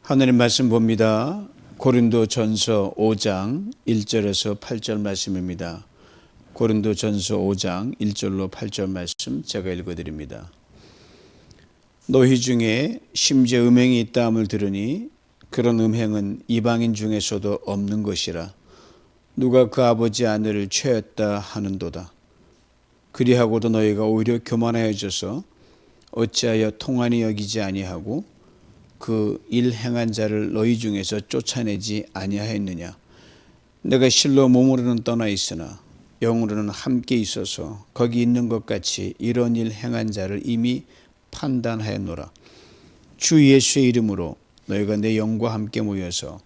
하나님 말씀 봅니다. 고린도전서 5장 1절에서 8절 말씀입니다. 고린도전서 5장 1절로 8절 말씀 제가 읽어드립니다. 너희 중에 심지어 음행이 있다함을 들으니 그런 음행은 이방인 중에서도 없는 것이라. 누가 그 아버지 아내를 취하였다 하는도다. 그리하고도 너희가 오히려 교만하여져서 어찌하여 통한이 여기지 아니하고 그 일 행한 자를 너희 중에서 쫓아내지 아니하였느냐. 내가 실로 몸으로는 떠나 있으나 영으로는 함께 있어서 거기 있는 것 같이 이런 일 행한 자를 이미 판단하였노라. 주 예수의 이름으로 너희가 내 영과 함께 모여서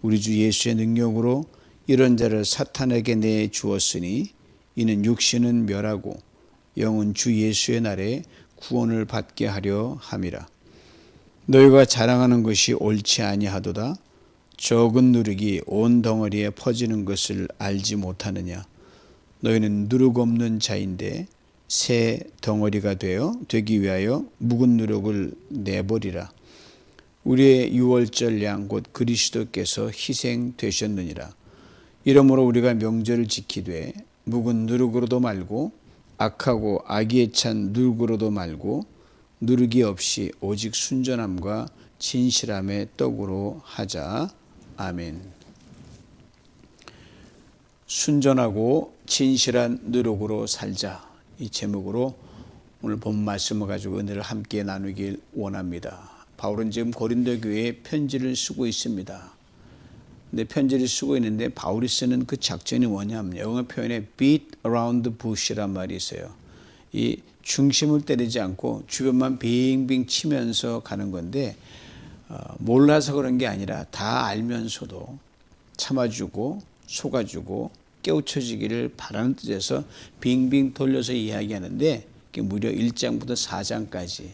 우리 주 예수의 능력으로 이런 자를 사탄에게 내주었으니 이는 육신은 멸하고 영은 주 예수의 날에 구원을 받게 하려 함이라. 너희가 자랑하는 것이 옳지 아니하도다. 적은 누룩이 온 덩어리에 퍼지는 것을 알지 못하느냐. 너희는 누룩 없는 자인데 새 덩어리가 되기 위하여 묵은 누룩을 내버리라. 우리의 유월절 양 곧 그리스도께서 희생되셨느니라. 이러므로 우리가 명절을 지키되 묵은 누룩으로도 말고 악하고 악의에 찬 누룩으로도 말고 누룩이 없이 오직 순전함과 진실함의 떡으로 하자. 아멘. 순전하고 진실한 누룩으로 살자. 이 제목으로 오늘 본 말씀을 가지고 은혜를 함께 나누길 원합니다. 바울은 지금 고린도 교회에 편지를 쓰고 있습니다. 근데 편지를 쓰고 있는데 바울이 쓰는 그 작전이 뭐냐면 영어 표현에 beat around the bush란 말이 있어요. 이 중심을 때리지 않고 주변만 빙빙 치면서 가는 건데 몰라서 그런 게 아니라 다 알면서도 참아주고 속아주고 깨우쳐지기를 바라는 뜻에서 빙빙 돌려서 이야기하는데 무려 1장부터 4장까지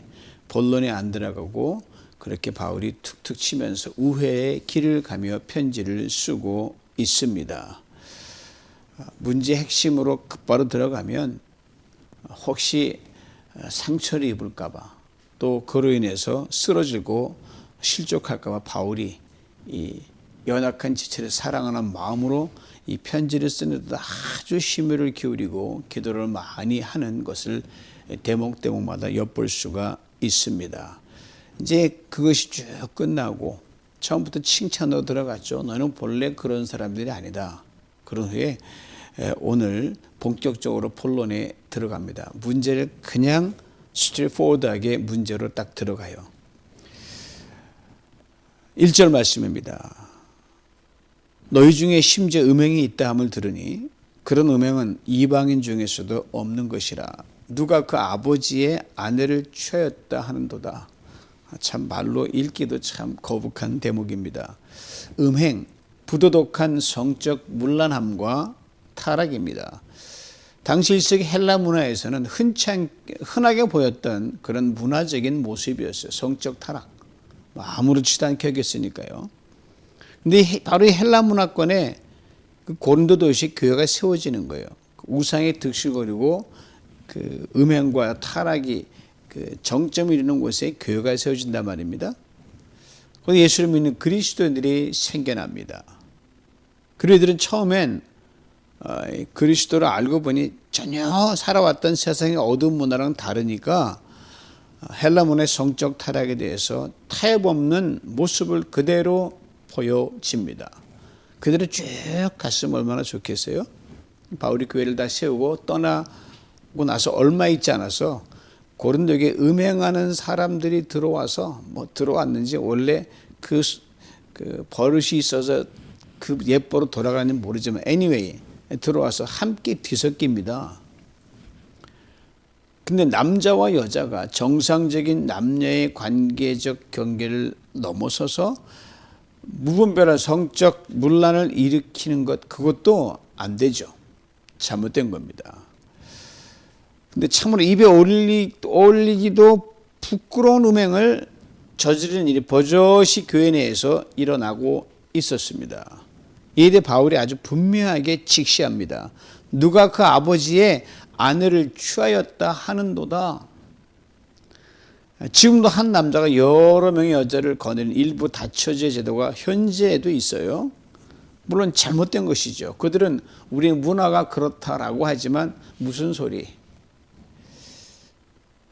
본론에 안 들어가고 그렇게 바울이 툭툭 치면서 우회의 길을 가며 편지를 쓰고 있습니다. 문제 핵심으로 곧바로 들어가면 혹시 상처를 입을까 봐 또 그로 인해서 쓰러지고 실족할까 봐 바울이 이 연약한 지체를 사랑하는 마음으로 이 편지를 쓰는 데 아주 심혈을 기울이고 기도를 많이 하는 것을 대목마다 엿볼 수가 있습니다. 이제 그것이 쭉 끝나고 처음부터 칭찬으로 들어갔죠. 너는 본래 그런 사람들이 아니다. 그런 후에 오늘 본격적으로 본론에 들어갑니다. 문제를 그냥 스트레이트포워드하게 문제로 딱 들어가요. 1절 말씀입니다. 너희 중에 심지어 음행이 있다 함을 들으니 그런 음행은 이방인 중에서도 없는 것이라. 누가 그 아버지의 아내를 취하였다 하는도다. 참 말로 읽기도 참 거북한 대목입니다. 음행, 부도덕한 성적 문란함과 타락입니다. 당시 1세기 헬라 문화에서는 흔하게 보였던 그런 문화적인 모습이었어요. 성적 타락. 아무렇지도 않게 여겼으니까요. 근데 바로 이 헬라 문화권에 그 고린도 도시 교회가 세워지는 거예요. 우상에 득실거리고 그 음행과 타락이 그 정점을 이루는 곳에 교회가 세워진단 말입니다. 거기 예수를 믿는 그리스도인들이 생겨납니다. 그들은 처음엔 그리스도를 알고 보니 전혀 살아왔던 세상의 어두운 문화랑 다르니까 헬라 문화의 성적 타락에 대해서 타협 없는 모습을 그대로 보여집니다. 그들은 쭉 갔으면 얼마나 좋겠어요? 바울이 교회를 다 세우고 떠나고 나서 얼마 있지 않아서 고린도에 음행하는 사람들이 들어와서 들어왔는지 원래 그 버릇이 있어서 그 옛버릇 돌아가는지 모르지만 anyway 들어와서 함께 뒤섞입니다. 근데 남자와 여자가 정상적인 남녀의 관계적 경계를 넘어서서 무분별한 성적 문란을 일으키는 것, 그것도 안 되죠. 잘못된 겁니다. 근데 참으로 입에 올리기도 부끄러운 음행을 저지르는 일이 버젓이 교회 내에서 일어나고 있었습니다. 이에 대해 바울이 아주 분명하게 직시합니다. 누가 그 아버지의 아내를 취하였다 하는도다. 지금도 한 남자가 여러 명의 여자를 거느리는 일부 다처제 제도가 현재에도 있어요. 물론 잘못된 것이죠. 그들은 우리 문화가 그렇다라고 하지만 무슨 소리.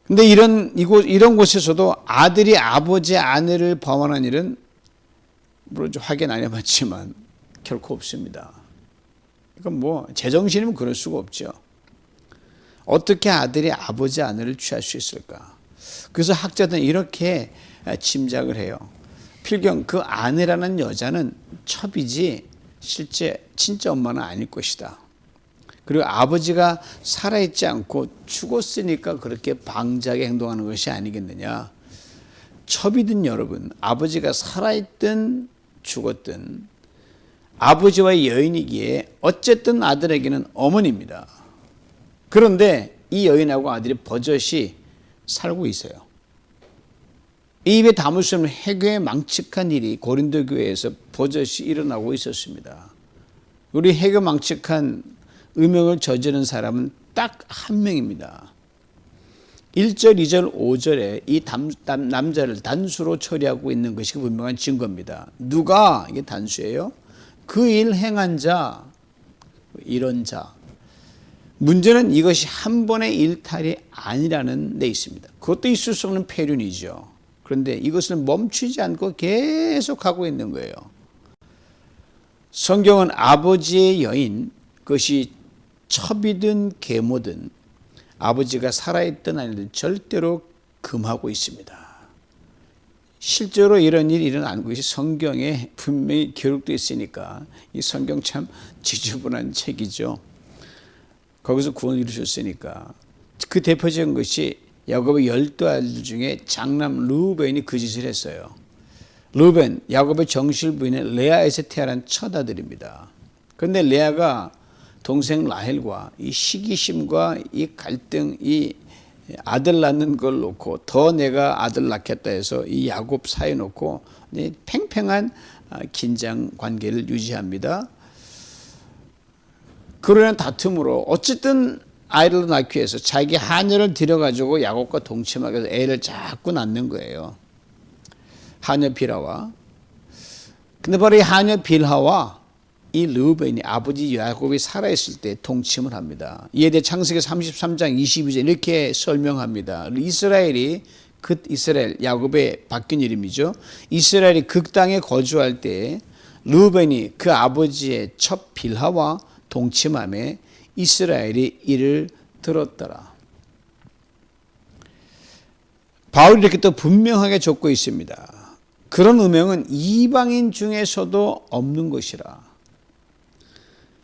근데 이런 곳에서도 아들이 아버지 아내를 범하는 일은 물론 좀 확인 안 해봤지만 결코 없습니다. 그러니까 뭐 제정신이면 그럴 수가 없죠. 어떻게 아들이 아버지 아내를 취할 수 있을까? 그래서 학자들은 이렇게 짐작을 해요. 필경 그 아내라는 여자는 첩이지 실제 친자 엄마는 아닐 것이다. 그리고 아버지가 살아있지 않고 죽었으니까 그렇게 방자하게 행동하는 것이 아니겠느냐. 첩이든 여러분, 아버지가 살아있든 죽었든 아버지와의 여인이기에 어쨌든 아들에게는 어머니입니다. 그런데 이 여인하고 아들이 버젓이 살고 있어요. 입에 담을 수 없는 해괴에 망측한 일이 고린도 교회에서 버젓이 일어나고 있었습니다. 우리 해괴 망측한 음행을 저지른 사람은 딱 한 명입니다. 1절, 2절, 5절에 이 남자를 단수로 처리하고 있는 것이 분명한 증거입니다. 누가? 이게 단수예요. 그 일 행한 자, 이런 자. 문제는 이것이 한 번의 일탈이 아니라는 데 있습니다. 그것도 있을 수 없는 폐륜이죠. 그런데 이것은 멈추지 않고 계속 하고 있는 거예요. 성경은 아버지의 여인, 그것이 첩이든 계모든 아버지가 살아있든 아니든 절대로 금하고 있습니다. 실제로 이런 일이 일어난 것이 성경에 분명히 기록되어 있으니까 이 성경 참 지저분한 책이죠. 거기서 구원을 이루셨으니까. 그 대표적인 것이 야곱의 12아들 중에 장남 르우벤이 그 짓을 했어요. 르우벤, 야곱의 정실 부인의 레아에서 태어난 첫 아들입니다. 그런데 레아가 동생 라헬과 이 시기심과 이 갈등, 이 아들 낳는 걸 놓고 더 내가 아들 낳겠다 해서 이 야곱 사이에 놓고 팽팽한 긴장 관계를 유지합니다. 그러한 다툼으로 어쨌든 아이를 낳기 위해서 자기 하녀를 들여가지고 야곱과 동침하기 위해서 애를 자꾸 낳는 거예요. 하녀 빌하와. 근데 바로 이 하녀 빌하와 이 르우벤이 아버지 야곱이 살아있을 때 동침을 합니다. 이에 대해 창세기 33장 22절 이렇게 설명합니다. 이스라엘, 야곱의 바뀐 이름이죠. 이스라엘이 그 땅에 거주할 때 르우벤이 그 아버지의 첩 빌하와 동침함에 이스라엘이 이를 들었더라. 바울이 이렇게 또 분명하게 적고 있습니다. 그런 음행은 이방인 중에서도 없는 것이라.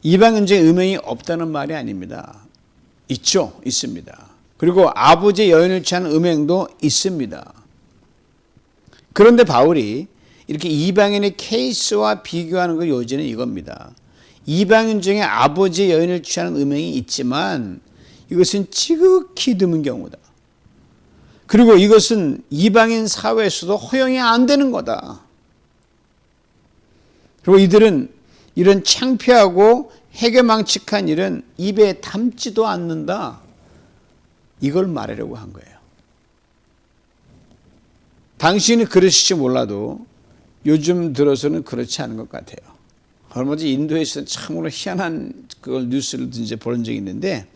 이방인 중에 음행이 없다는 말이 아닙니다. 있죠. 있습니다. 그리고 아버지의 여인을 취한 음행도 있습니다. 그런데 바울이 이렇게 이방인의 케이스와 비교하는 그 요지는 이겁니다. 이방인 중에 아버지의 여인을 취하는 음행이 있지만 이것은 지극히 드문 경우다. 그리고 이것은 이방인 사회에서도 허용이 안 되는 거다. 그리고 이들은 이런 창피하고 해괴망측한 일은 입에 담지도 않는다. 이걸 말하려고 한 거예요. 당신이 그러실지 몰라도 요즘 들어서는 그렇지 않은 것 같아요. 얼마 전 인도에서 참으로 희한한 그걸 뉴스를 이제 본 적이 있는데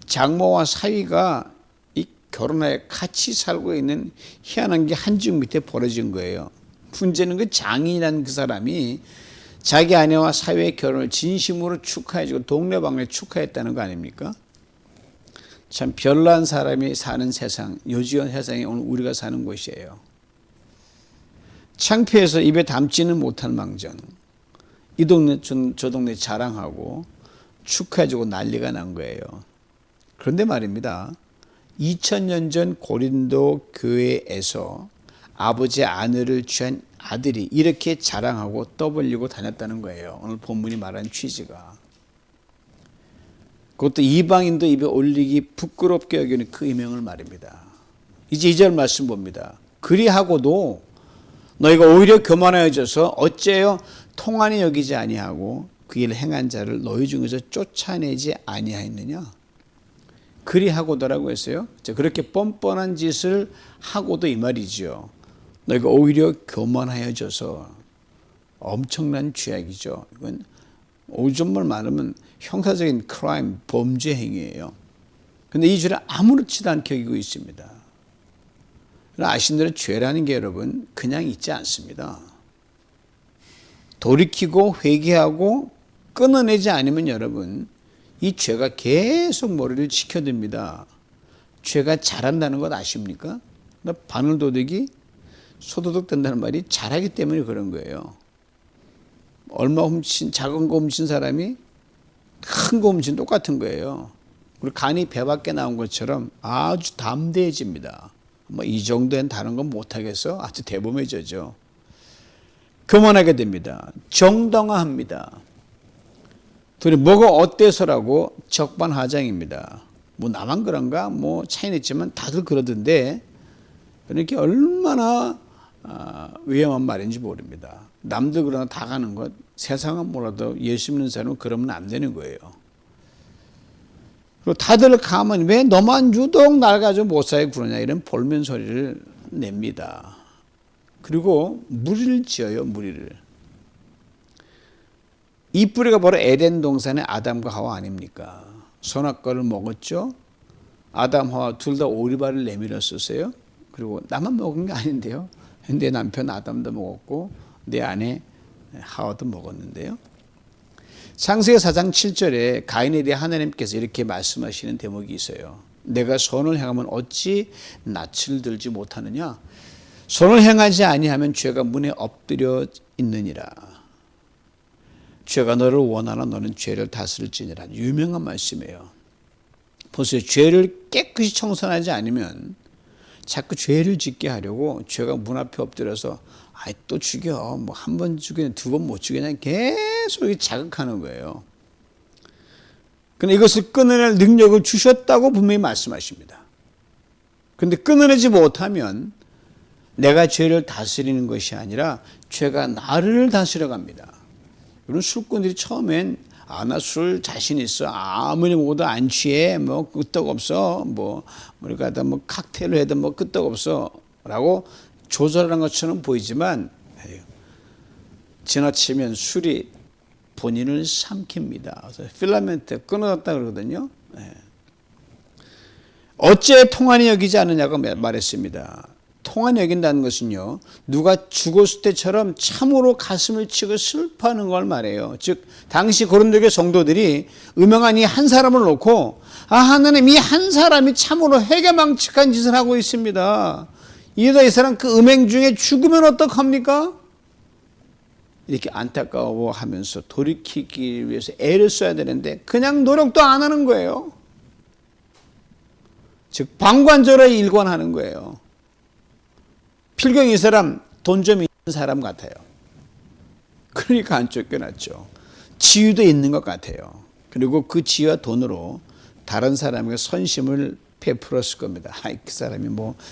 장모와 사위가 이 결혼하여 같이 살고 있는 희한한 게 한 집 밑에 벌어진 거예요. 문제는 그 장인이라는 그 사람이 자기 아내와 사위의 결혼을 진심으로 축하해주고 동네방네 축하했다는 거 아닙니까? 참 별난 사람이 사는 세상, 요지연 세상이 오늘 우리가 사는 곳이에요. 창피해서 입에 담지는 못한 망정. 이 동네 저 동네 자랑하고 축하해주고 난리가 난 거예요. 그런데 말입니다. 2000년 전 고린도 교회에서 아버지의 아내를 취한 아들이 이렇게 자랑하고 떠벌리고 다녔다는 거예요. 오늘 본문이 말한 취지가. 그것도 이방인도 입에 올리기 부끄럽게 여기는 그 이명을 말입니다. 이제 2절 말씀 봅니다. 그리하고도 너희가 오히려 교만하여져서 어째요 통한이 여기지 아니하고 그 일을 행한 자를 너희 중에서 쫓아내지 아니하였느냐. 그리 하고더라고 했어요. 그렇게 뻔뻔한 짓을 하고도 이 말이죠. 너희가 오히려 교만하여져서 엄청난 죄악이죠. 이건 오줌을 말하면 형사적인 크라임, 범죄 행위예요. 그런데 이 죄를 아무렇지도 않게 여기고 있습니다. 아신 대로 죄라는 게 여러분 그냥 있지 않습니다. 돌이키고 회개하고 끊어내지 않으면 여러분 이 죄가 계속 머리를 치켜듭니다. 죄가 자란다는 것 아십니까? 바늘도둑이 소도둑 된다는 말이 자라기 때문에 그런 거예요. 얼마 훔친, 작은 거 훔친 사람이 큰 거 훔친 똑같은 거예요. 우리 간이 배 밖에 나온 것처럼 아주 담대해집니다. 이 정도엔 다른 건 못하겠어? 아주 대범해져죠. 교만하게 됩니다. 정당화합니다. 둘이 뭐가 어때서라고 적반하장입니다. 나만 그런가? 차이는 있지만 다들 그러던데 이렇게 얼마나 위험한 말인지 모릅니다. 남들 그러나 다 가는 것, 세상은 몰라도 예수 믿는 사람은 그러면 안 되는 거예요. 그리고 다들 가면 왜 너만 유독 날 가지고 못 살게 구느냐 이런 볼멘 소리를 냅니다. 그리고 무리를 지어요. 무리를. 이 뿌리가 바로 에덴 동산의 아담과 하와 아닙니까? 선악과를 먹었죠. 아담 하와 둘 다 오리발을 내밀었었어요. 그리고 나만 먹은 게 아닌데요. 내 남편 아담도 먹었고 내 아내 하와도 먹었는데요. 창세기 4장 7절에 가인에 대해 하나님께서 이렇게 말씀하시는 대목이 있어요. 내가 선을 행하면 어찌 낯을 들지 못하느냐? 선을 행하지 아니하면 죄가 문에 엎드려 있느니라. 죄가 너를 원하나 너는 죄를 다스릴지니라. 유명한 말씀이에요. 보세요. 죄를 깨끗이 청산하지 않으면 자꾸 죄를 짓게 하려고 죄가 문 앞에 엎드려서 또 죽여. 한 번 죽이냐 두 번 못 죽이냐 계속 자극하는 거예요. 그런데 이것을 끊어낼 능력을 주셨다고 분명히 말씀하십니다. 그런데 끊어내지 못하면 내가 죄를 다스리는 것이 아니라 죄가 나를 다스려 갑니다. 이런 술꾼들이 처음엔 나 술 자신 있어. 아무리 먹어도 안 취해. 끄떡없어. 우리가 다 칵테일을 해도 끄떡없어. 라고 조절하는 것처럼 보이지만 지나치면 술이 본인을 삼킵니다. 그래서 필라멘트 끊어졌다 그러거든요. 어째 통한이 여기지 않느냐고 말했습니다. 통한이 여긴다는 것은요, 누가 죽었을 때처럼 참으로 가슴을 치고 슬퍼하는 걸 말해요. 즉 당시 고린도교회 성도들이 음행한 이 한 사람을 놓고 하나님 이 한 사람이 참으로 회개망측한 짓을 하고 있습니다. 이러다 이 사람 그 음행 중에 죽으면 어떡합니까? 이렇게 안타까워하면서 돌이키기 위해서 애를 써야 되는데 그냥 노력도 안 하는 거예요. 즉 방관적으로 일관하는 거예요. 필경 이 사람 돈 좀 있는 사람 같아요. 그러니까 안 쫓겨났죠. 지위도 있는 것 같아요. 그리고 그 지위와 돈으로 다른 사람에게 선심을 베풀었을 겁니다. 그 사람이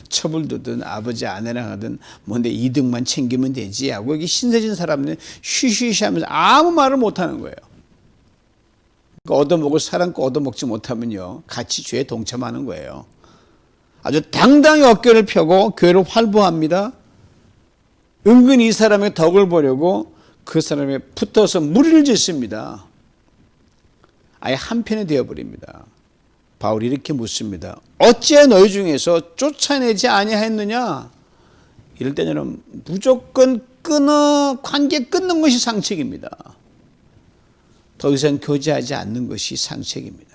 처불두든 아버지 아내랑 하든 내 이득만 챙기면 되지 하고 이게 신세진 사람은 쉬쉬쉬 하면서 아무 말을 못하는 거예요. 얻어먹을 사람 거 얻어먹지 못하면요 같이 죄에 동참하는 거예요. 아주 당당히 어깨를 펴고 교회를 활보합니다. 은근히 이 사람의 덕을 보려고 그 사람에 붙어서 무리를 짓습니다. 아예 한편이 되어버립니다. 바울이 이렇게 묻습니다. 어찌해 너희 중에서 쫓아내지 아니하였느냐? 이럴 때는 무조건 관계 끊는 것이 상책입니다. 더 이상 교제하지 않는 것이 상책입니다.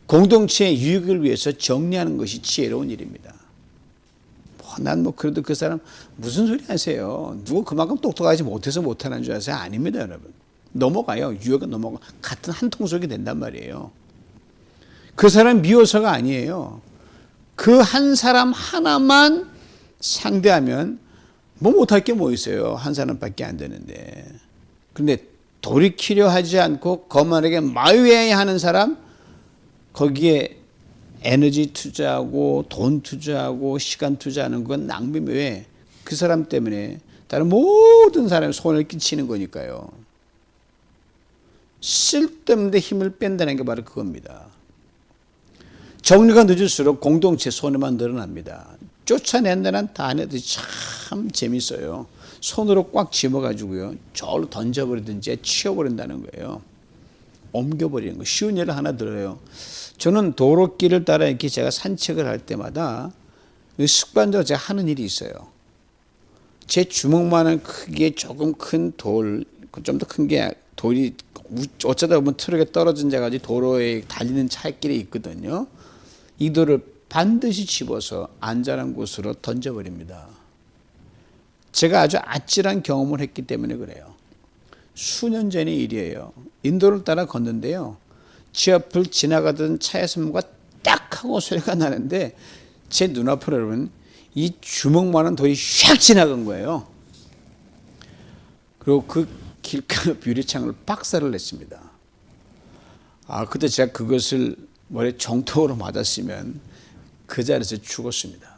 공동체의 유익을 위해서 정리하는 것이 지혜로운 일입니다. 난 그래도 그 사람 무슨 소리 하세요? 누구 그만큼 똑똑하지 못해서 못하는 줄 아세요? 아닙니다, 여러분. 넘어가요. 유혹은 넘어가. 같은 한 통속이 된단 말이에요. 그 사람 미워서가 아니에요. 그 한 사람 하나만 상대하면 못할 게 뭐 있어요. 한 사람밖에 안 되는데. 그런데 돌이키려 하지 않고 거만하게 마유해하는 사람, 거기에 에너지 투자하고 돈 투자하고 시간 투자하는 건 낭비면 왜? 그 사람 때문에 다른 모든 사람이 손을 끼치는 거니까요. 쓸데없는 힘을 뺀다는 게 바로 그겁니다. 정리가 늦을수록 공동체 손해만 늘어납니다. 쫓아낸다는 단어도 참 재밌어요. 손으로 꽉 집어가지고요, 저로 던져버리든지 치워버린다는 거예요. 옮겨버리는 거. 쉬운 예를 하나 들어요. 저는 도로길을 따라 이렇게 제가 산책을 할 때마다 습관적으로 제가 하는 일이 있어요. 제 주먹만한 크기의 조금 큰 돌, 좀 더 큰 게 돌이 어쩌다 보면 트럭에 떨어진 데가 도로에 달리는 차길이 있거든요. 이 돌을 반드시 집어서 안전한 곳으로 던져버립니다. 제가 아주 아찔한 경험을 했기 때문에 그래요. 수년 전의 일이에요. 인도를 따라 걷는데요, 제 앞을 지나가던 차에서 뭔가 딱 하고 소리가 나는데 제 눈앞으로 여러분 이 주먹만한 돌이 샥 지나간 거예요. 그리고 그 길가 유리창을 박살을 냈습니다. 그때 제가 그것을 머리에 정통으로 맞았으면 그 자리에서 죽었습니다.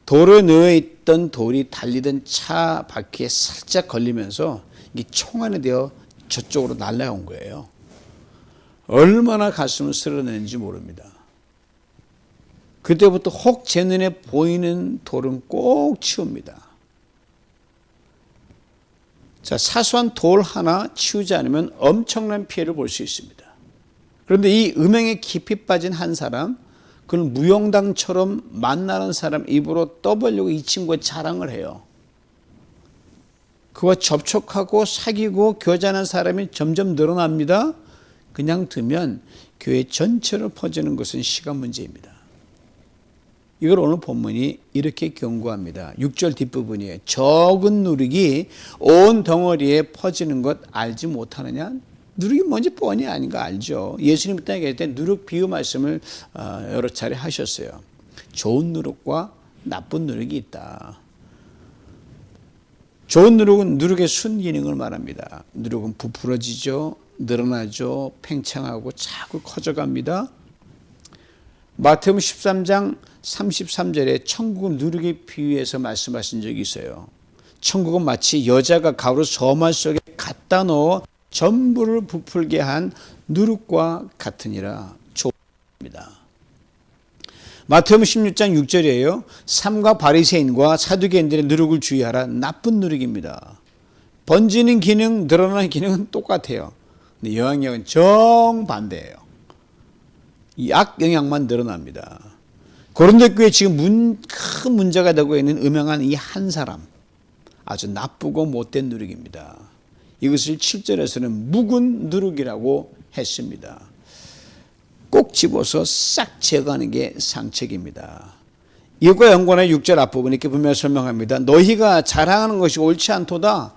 도로에 놓여있던 돌이 달리던 차 바퀴에 살짝 걸리면서 이게 총알이 되어 저쪽으로 날아온 거예요. 얼마나 가슴을 쓸어내는지 모릅니다. 그때부터 혹 제 눈에 보이는 돌은 꼭 치웁니다. 자, 사소한 돌 하나 치우지 않으면 엄청난 피해를 볼 수 있습니다. 그런데 이 음행에 깊이 빠진 한 사람, 그걸 무용당처럼 만나는 사람 입으로 떠벌리고 이 친구가 자랑을 해요. 그와 접촉하고 사귀고 교제하는 사람이 점점 늘어납니다. 그냥 두면 교회 전체로 퍼지는 것은 시간 문제입니다. 이걸 오늘 본문이 이렇게 경고합니다. 6절 뒷부분이에요. 적은 누룩이 온 덩어리에 퍼지는 것 알지 못하느냐? 누룩이 뭔지 뻔히 아닌 거 알죠. 예수님 땅에 계실 때 누룩 비유 말씀을 여러 차례 하셨어요. 좋은 누룩과 나쁜 누룩이 있다. 좋은 누룩은 누룩의 순기능을 말합니다. 누룩은 부풀어지죠, 늘어나죠, 팽창하고 자꾸 커져갑니다. 마태복음 13장 33절에 천국을 누룩에 비유해서 말씀하신 적이 있어요. 천국은 마치 여자가 가루 서말 속에 갖다 넣어 전부를 부풀게 한 누룩과 같으니라. 좋습니다. 마태복음 16장 6절이에요. 삼가 바리새인과 사두개인들의 누룩을 주의하라. 나쁜 누룩입니다. 번지는 기능, 늘어나는 기능은 똑같아요. 근데 영향력은 정반대예요. 약 영향만 늘어납니다. 고린도 교회에 지금 큰 문제가 되고 있는 음행한 이 한 사람, 아주 나쁘고 못된 누룩입니다. 이것을 7절에서는 묵은 누룩이라고 했습니다. 꼭 집어서 싹 제거하는 게 상책입니다. 이것과 연관해 6절 앞부분에 이렇게 분명히 설명합니다. 너희가 자랑하는 것이 옳지 않도다.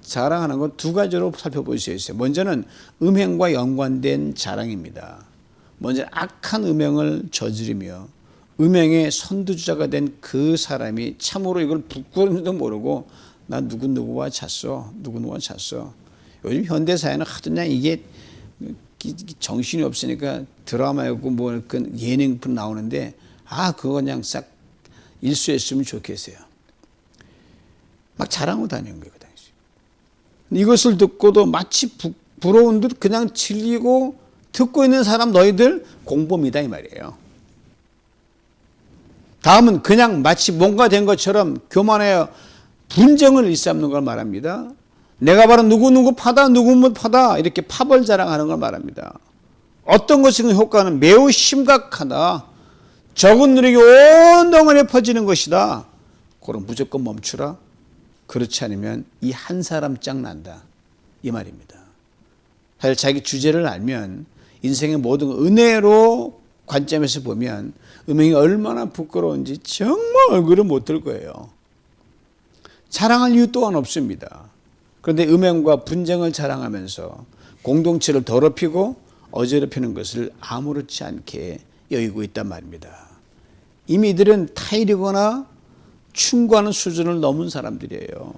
자랑하는 건 두 가지로 살펴볼 수 있어요. 먼저는 음행과 연관된 자랑입니다. 먼저 악한 음행을 저지르며 음행의 선두주자가 된 그 사람이 참으로 이걸 부끄러운지도 모르고 나 누구누구와 잤어. 누구누구와 잤어. 요즘 현대사회는 하도 그냥 이게 정신이 없으니까 드라마였고 뭐 예능 나오는데 그거 그냥 싹 일수했으면 좋겠어요. 막 자랑하고 다니는 거예요. 그 당시. 이것을 듣고도 마치 부러운 듯 그냥 즐기고 듣고 있는 사람 너희들 공범이다 이 말이에요. 다음은 그냥 마치 뭔가 된 것처럼 교만하여 분쟁을 일삼는 걸 말합니다. 내가 바로 누구누구 파다 누구누구 파다 이렇게 파벌 자랑하는 걸 말합니다. 어떤 것은 효과는 매우 심각하다. 적은 누룩이 온 덩어리에 퍼지는 것이다. 그럼 무조건 멈추라. 그렇지 않으면 이 한 사람 짱 난다 이 말입니다. 사실 자기 주제를 알면 인생의 모든 은혜로 관점에서 보면 음행이 얼마나 부끄러운지 정말 얼굴을 못 들 거예요. 자랑할 이유 또한 없습니다. 그런데 음행과 분쟁을 자랑하면서 공동체를 더럽히고 어지럽히는 것을 아무렇지 않게 여기고 있단 말입니다. 이미 이들은 타일이거나 충고하는 수준을 넘은 사람들이에요.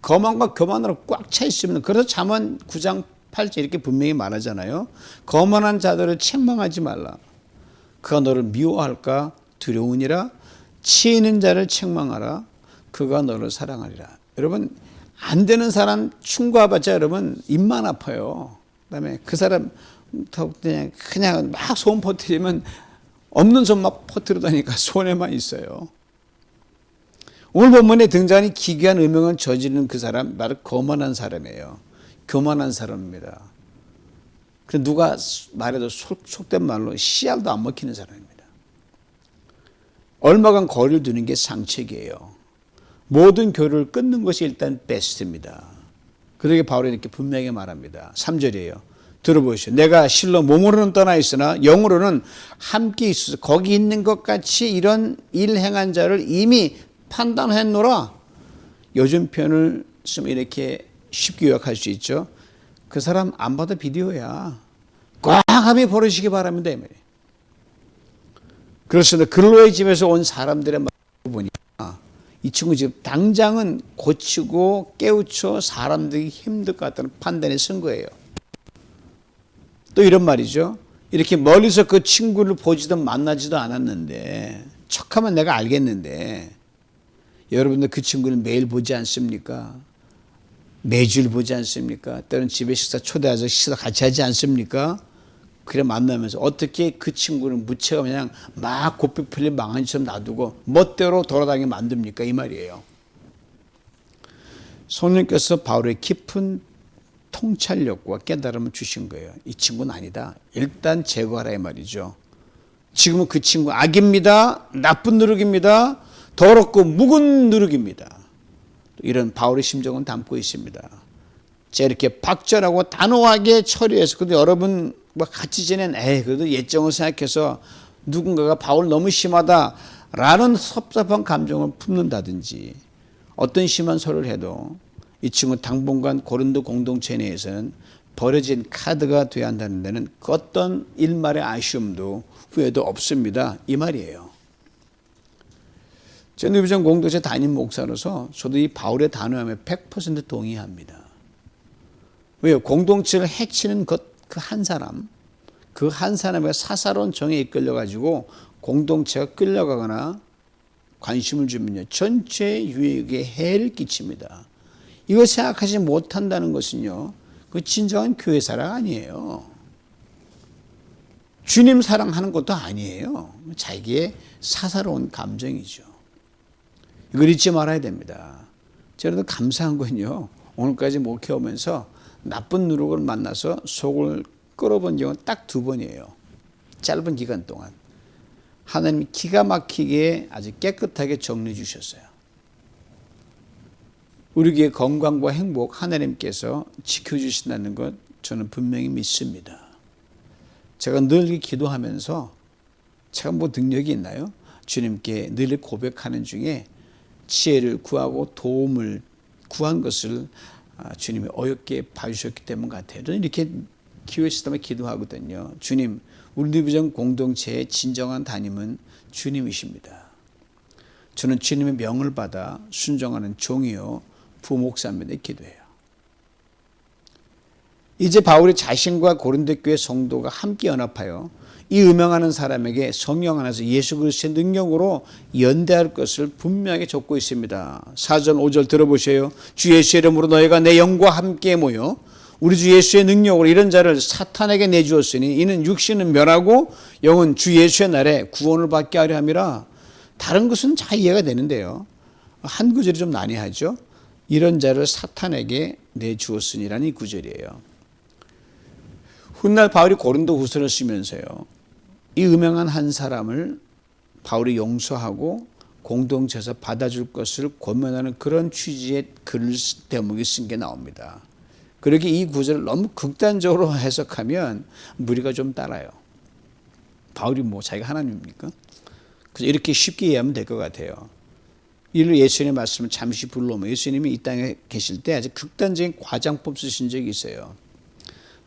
거만과 교만으로 꽉 차 있으면, 그래서 잠언 9장 8절 이렇게 분명히 말하잖아요. 거만한 자들을 책망하지 말라. 그가 너를 미워할까 두려우니라. 치이는 자를 책망하라. 그가 너를 사랑하리라. 여러분, 안 되는 사람 충고해봤자 여러분 입만 아파요. 그다음에 그 사람 그냥 막 소문 퍼뜨리면 없는 소문 막 퍼뜨리다니까 손해만 있어요. 오늘 본문에 등장하는 기괴한 음행을 저지르는 그 사람 바로 거만한 사람이에요. 교만한 사람입니다. 그래서 누가 말해도 속된 말로 씨알도 안 먹히는 사람입니다. 얼마간 거리를 두는 게 상책이에요. 모든 교류를 끊는 것이 일단 베스트입니다. 그러게 바울이 이렇게 분명히 말합니다. 3절이에요. 들어보시오. 내가 실로 몸으로는 떠나 있으나 영으로는 함께 있어서 거기 있는 것 같이 이런 일 행한 자를 이미 판단했노라. 요즘 표현을 쓰면 이렇게 쉽게 요약할 수 있죠. 그 사람 안 봐도 비디오야. 과감히 버리시기 바랍니다. 그렇습니다. 근로의 집에서 온 사람들의 말을 보니까 이 친구 지금 당장은 고치고 깨우쳐 사람들이 힘들 것 같다는 판단에 쓴 거예요. 또 이런 말이죠. 이렇게 멀리서 그 친구를 보지도 만나지도 않았는데 척하면 내가 알겠는데 여러분들 그 친구를 매일 보지 않습니까? 매주일 보지 않습니까? 때로는 집에 식사 초대해서 식사 같이 하지 않습니까? 그래 만나면서 어떻게 그 친구를 무채가 그냥 막 고삐 풀린 망한처럼 놔두고 멋대로 돌아다니게 만듭니까? 이 말이에요. 성령께서 바울의 깊은 통찰력과 깨달음을 주신 거예요. 이 친구는 아니다. 일단 제거하라 이 말이죠. 지금은 그 친구 악입니다. 나쁜 누룩입니다. 더럽고 묵은 누룩입니다. 이런 바울의 심정은 담고 있습니다. 제가 이렇게 박절하고 단호하게 처리해서 근데 여러분과 같이 지낸 그래도 예정을 생각해서 누군가가 바울 너무 심하다라는 섭섭한 감정을 품는다든지 어떤 심한 소리를 해도 이 친구 당분간 고린도 공동체 내에서는 버려진 카드가 되어야 한다는 데는 그 어떤 일말의 아쉬움도 후회도 없습니다. 이 말이에요. 저는 뉴비전 공동체 담임 목사로서 저도 이 바울의 단호함에 100% 동의합니다. 왜요? 공동체를 해치는 그 한 사람, 그 한 사람의 사사로운 정에 이끌려가지고 공동체가 끌려가거나 관심을 주면요. 전체 유익에 해를 끼칩니다. 이거 생각하지 못한다는 것은요. 그 진정한 교회 사랑 아니에요. 주님 사랑하는 것도 아니에요. 자기의 사사로운 감정이죠. 이걸 잊지 말아야 됩니다. 저는 감사한 건요. 오늘까지 목회하면서 나쁜 누룩을 만나서 속을 끌어본 경우는 딱 2번이에요. 짧은 기간 동안. 하나님이 기가 막히게 아주 깨끗하게 정리해 주셨어요. 우리에게 건강과 행복 하나님께서 지켜주신다는 것 저는 분명히 믿습니다. 제가 늘 기도하면서 제가 뭐 능력이 있나요? 주님께 늘 고백하는 중에 지혜를 구하고 도움을 구한 것을 주님이 어렵게 봐주셨기 때문 같아요. 저는 이렇게 기회 있으면 기도하거든요. 주님, 우리 뉴비전 공동체의 진정한 담임은 주님이십니다. 저는 주님의 명을 받아 순종하는 종이요 부목사입니다. 기도해요. 이제 바울이 자신과 고린도 교회 성도가 함께 연합하여 이 음행하는 사람에게 성령 안에서 예수 그리스도의 능력으로 연대할 것을 분명하게 적고 있습니다. 4절 5절 들어보세요. 주 예수의 이름으로 너희가 내 영과 함께 모여 우리 주 예수의 능력으로 이런 자를 사탄에게 내주었으니 이는 육신은 멸하고 영은 주 예수의 날에 구원을 받게 하려 함이라. 다른 것은 잘 이해가 되는데요. 한 구절이 좀 난해하죠. 이런 자를 사탄에게 내주었으니라는 이 구절이에요. 훗날 바울이 고린도 후서를 쓰면서요. 이 음행한 한 사람을 바울이 용서하고 공동체에서 받아줄 것을 권면하는 그런 취지의 글 대목이 쓴 게 나옵니다. 그렇게 이 구절을 너무 극단적으로 해석하면 무리가 좀 따라요. 바울이 뭐 자기가 하나님입니까? 그래서 이렇게 쉽게 이해하면 될 것 같아요. 이를 예수님의 말씀을 잠시 불러오면 예수님이 이 땅에 계실 때 아주 극단적인 과장법 쓰신 적이 있어요.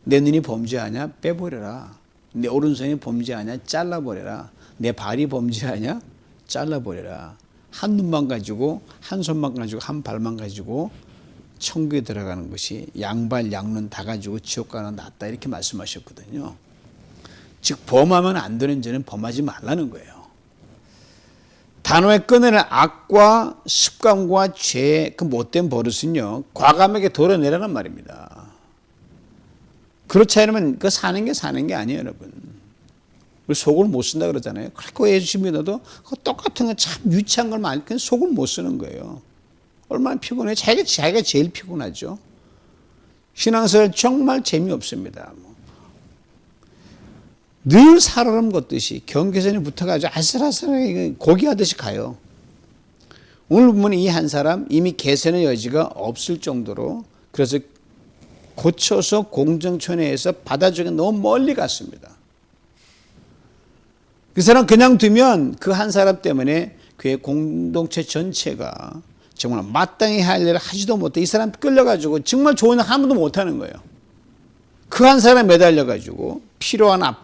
내 눈이 범죄하냐? 빼버려라. 내 오른손이 범죄하냐? 잘라버려라. 내 발이 범죄하냐? 잘라버려라. 한 눈만 가지고 한 손만 가지고 한 발만 가지고 천국에 들어가는 것이 양발 양눈 다 가지고 지옥 가는 낫다 이렇게 말씀하셨거든요. 즉 범하면 안 되는 죄는 범하지 말라는 거예요. 단호에 끊어낸 악과 습관과 죄, 그 못된 버릇은요, 과감하게 도려내라는 말입니다. 그렇지 않으면 그 사는 게 아니에요, 여러분. 우리 속을 못 쓴다 그러잖아요. 그렇고 예수 믿어도 그 똑같은 거 참 유치한 걸 많이, 그냥 속을 못 쓰는 거예요. 얼마나 피곤해요. 자기가 제일 피곤하죠. 신앙생활 정말 재미없습니다. 늘 살얼음 걷듯이 경계선에 붙어가지고 아슬아슬하게 고기하듯이 가요. 오늘 보면 이 한 사람 이미 개선의 여지가 없을 정도로, 그래서 고쳐서 공정천외에서 바다 쪽에 너무 멀리 갔습니다. 그 사람 그냥 두면 그 한 사람 때문에 교회 공동체 전체가 정말 마땅히 할 일을 하지도 못해. 이 사람 끌려가지고 정말 좋은 일 아무도 못하는 거예요. 그 한 사람에 매달려가지고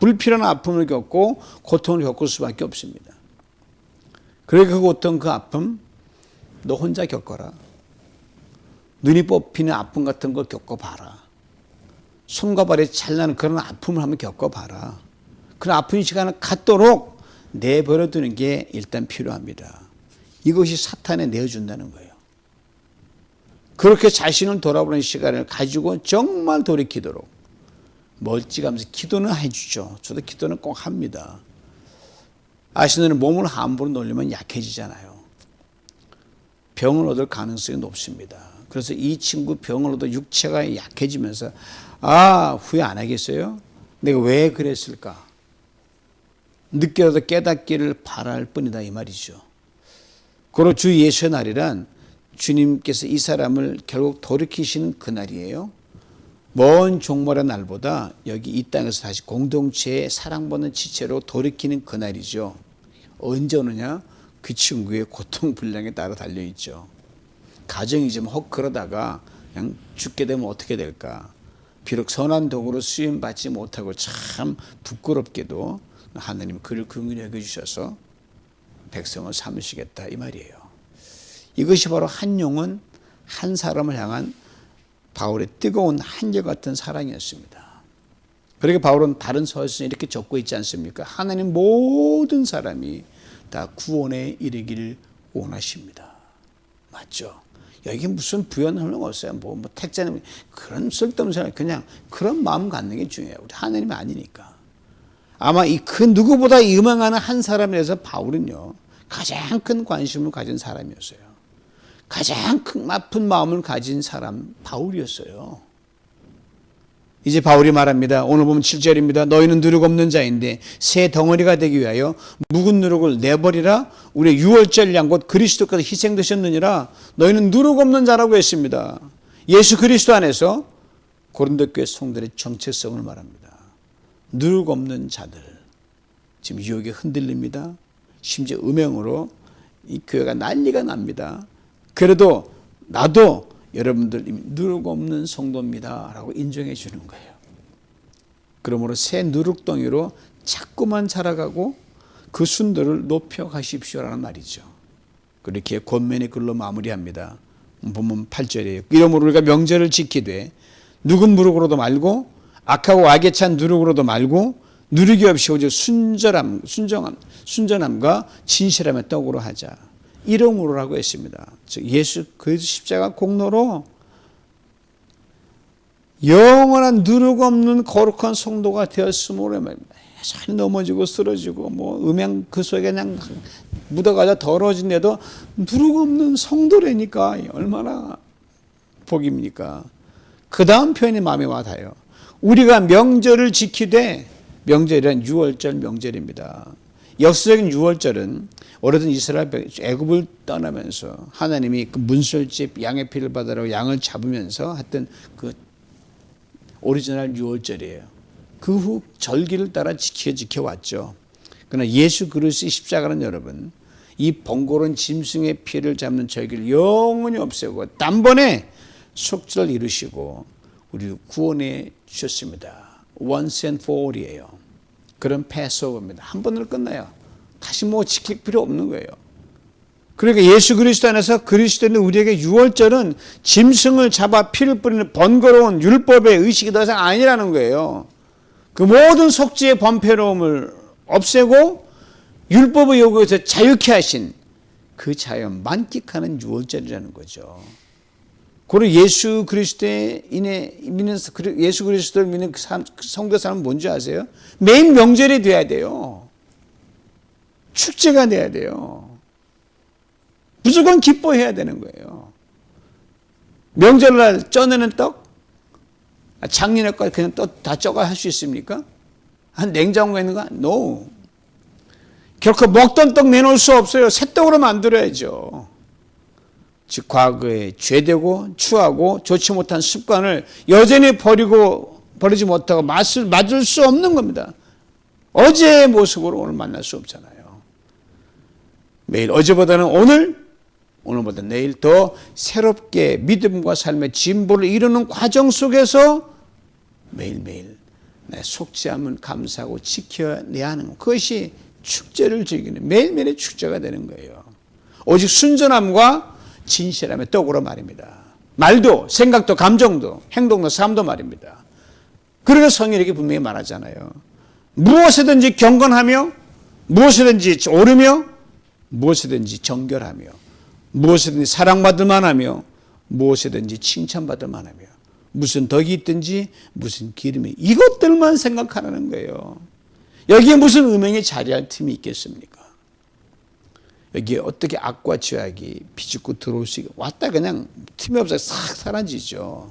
불필요한 아픔을 겪고 고통을 겪을 수밖에 없습니다. 그러니까 그 고통, 그 아픔 너 혼자 겪어라. 눈이 뽑히는 아픔 같은 걸 겪어봐라. 손과 발이 찰나는 그런 아픔을 한번 겪어봐라. 그런 아픈 시간을 갖도록 내버려두는 게 일단 필요합니다. 이것이 사탄에 내어준다는 거예요. 그렇게 자신을 돌아보는 시간을 가지고 정말 돌이키도록 멀찌감치 기도는 해주죠. 저도 기도는 꼭 합니다. 아시는 몸을 함부로 놀리면 약해지잖아요. 병을 얻을 가능성이 높습니다. 그래서 이 친구 병을 얻어 육체가 약해지면서 후회 안 하겠어요? 내가 왜 그랬을까? 늦게라도 깨닫기를 바랄 뿐이다 이 말이죠. 그리고 주 예수의 날이란 주님께서 이 사람을 결국 돌이키시는 그날이에요. 먼 종말의 날보다 여기 이 땅에서 다시 공동체에 사랑받는 지체로 돌이키는 그날이죠. 언제 오느냐? 그 친구의 고통 분량에 따라 달려있죠. 가정이지만 혹 그러다가 그냥 죽게 되면 어떻게 될까? 비록 선한 도구로 쓰임받지 못하고 참 부끄럽게도 하나님은 그를 긍휼히 여겨주셔서 백성을 삼으시겠다 이 말이에요. 이것이 바로 한 영혼 한 사람을 향한 바울의 뜨거운 한결같은 사랑이었습니다. 그러게 바울은 다른 서신에 이렇게 적고 있지 않습니까? 하나님 모든 사람이 다 구원에 이르기를 원하십니다. 맞죠? 여기 무슨 부연하는 거 없어요. 뭐 택자는 그런 쓸데없는 사람, 그냥 그런 마음 갖는 게 중요해요. 우리 하나님이 아니니까. 아마 그 누구보다 유명한 한 사람이라서 바울은요, 가장 큰 관심을 가진 사람이었어요. 가장 큰 아픈 마음을 가진 사람 바울이었어요. 이제 바울이 말합니다. 오늘 보면 7절입니다. 너희는 누룩 없는 자인데 새 덩어리가 되기 위하여 묵은 누룩을 내버리라. 우리의 유월절 양 곧 그리스도께서 희생되셨느니라. 너희는 누룩 없는 자라고 했습니다. 예수 그리스도 안에서 고린도 교회 성도들의 정체성을 말합니다. 누룩 없는 자들. 지금 유혹에 흔들립니다. 심지어 음행으로 이 교회가 난리가 납니다. 그래도 나도 여러분들 누룩 없는 성도입니다 라고 인정해 주는 거예요. 그러므로 새 누룩덩이로 자꾸만 자라가고 그 순도를 높여가십시오라는 말이죠. 그렇게 권면의 글로 마무리합니다. 본문 8절이에요. 이러므로 우리가 명절을 지키되 누군 무룩으로도 말고 악하고 악에 찬 누룩으로도 말고 누룩이 없이 오직 순전함과 진실함의 떡으로 하자. 이름으로라고 했습니다. 즉 예수 그리스도 십자가 공로로 영원한 누룩 없는 거룩한 성도가 되었으므로 말입니다. 잘 넘어지고 쓰러지고 음양 그 속에 그냥 묻어가자 더러워진데도 누룩 없는 성도라니까 얼마나 복입니까? 그 다음 표현이 마음에 와닿아요. 우리가 명절을 지키되, 명절이란 유월절 명절입니다. 역사적인 유월절은 오래전 이스라엘 애굽을 떠나면서 하나님이 그 문설집 양의 피를 받으라고 양을 잡으면서 했던 그 오리지널 유월절이에요. 그 후 절기를 따라 지켜왔죠. 그러나 예수 그리스도의 십자가는 여러분, 이 번거로운 짐승의 피를 잡는 절기를 영원히 없애고 단번에 속죄를 이루시고 우리를 구원해 주셨습니다. Once and for all이에요. 그런 패스오버입니다. 한 번으로 끝나요. 다시 지킬 필요 없는 거예요. 그러니까 예수 그리스도 안에서 그리스도는 우리에게 유월절은 짐승을 잡아 피를 뿌리는 번거로운 율법의 의식이 더 이상 아니라는 거예요. 그 모든 속죄의 범패로움을 없애고 율법의 요구에서 자유케 하신 그 자연 만끽하는 6월절이라는 거죠. 그리고 예수 그리스도를 믿는 성도 사람은 뭔지 아세요? 매일 명절이 돼야 돼요. 축제가 돼야 돼요. 무조건 기뻐해야 되는 거예요. 명절날 쪄내는 떡, 작년에까지 그냥 떡 다 쪄가 할 수 있습니까? 한 냉장고에 있는 거? No. 결코 먹던 떡 내놓을 수 없어요. 새 떡으로 만들어야죠. 즉 과거에 죄되고 추하고 좋지 못한 습관을 여전히 버리지 못하고 맞을 수 없는 겁니다. 어제의 모습으로 오늘 만날 수 없잖아요. 매일 어제보다는 오늘보다 내일 더 새롭게 믿음과 삶의 진보를 이루는 과정 속에서 매일매일 내 속죄함을 감사하고 지켜내야 하는 것. 그것이 축제를 즐기는 매일매일의 축제가 되는 거예요. 오직 순전함과 진실함의 떡으로 말입니다. 말도 생각도 감정도 행동도 삶도 말입니다. 그래서 성경이 분명히 말하잖아요. 무엇이든지 경건하며 무엇이든지 오르며 무엇이든지 정결하며 무엇이든지 사랑받을 만하며 무엇이든지 칭찬받을 만하며 무슨 덕이 있든지 무슨 기름이 이것들만 생각하라는 거예요. 여기에 무슨 음행이 자리할 틈이 있겠습니까? 여기에 어떻게 악과 죄악이 비집고 들어올 수 있게 왔다 그냥 틈이 없어서 싹 사라지죠.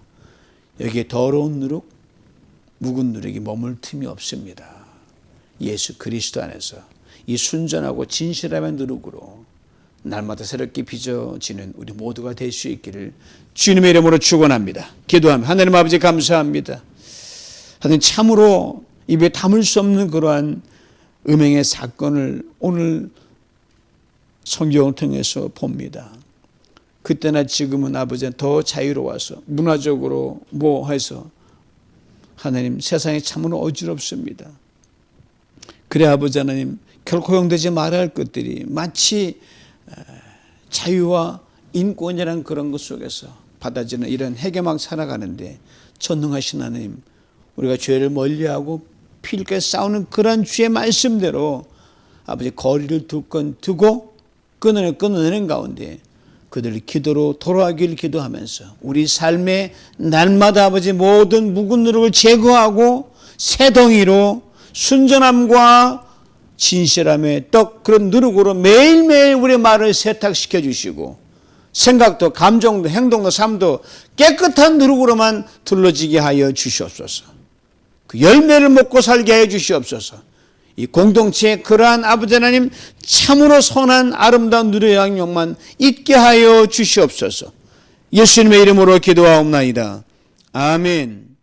여기에 더러운 누룩, 묵은 누룩이 머물 틈이 없습니다. 예수 그리스도 안에서 이 순전하고 진실함의 누룩으로 날마다 새롭게 빚어지는 우리 모두가 될 수 있기를 주님의 이름으로 축원합니다. 기도합니다. 하나님 아버지 감사합니다. 하나님 참으로 입에 담을 수 없는 그러한 음행의 사건을 오늘 성경을 통해서 봅니다. 그때나 지금은 아버지 더 자유로워서 문화적으로 해서 하나님 세상이 참으로 어지럽습니다. 그래 아버지 하나님 결코 허용되지 말아야 할 것들이 마치 자유와 인권이라는 그런 것 속에서 받아지는 이런 해괴막 살아가는데 전능하신 하나님 우리가 죄를 멀리하고 피 흘게 싸우는 그런 주의 말씀대로 아버지 거리를 두고 끊어내는 가운데 그들을 기도로 돌아가기를 기도하면서 우리 삶의 날마다 아버지 모든 묵은 누룩을 제거하고 새 덩이로 순전함과 진실함의 떡 그런 누룩으로 매일매일 우리의 말을 세탁시켜 주시고 생각도 감정도 행동도 삶도 깨끗한 누룩으로만 둘러지게 하여 주시옵소서. 그 열매를 먹고 살게 하여 주시옵소서. 이 공동체의 그러한 아버지 하나님 참으로 선한 아름다운 누리의 양육만 있게 하여 주시옵소서. 예수님의 이름으로 기도하옵나이다. 아멘.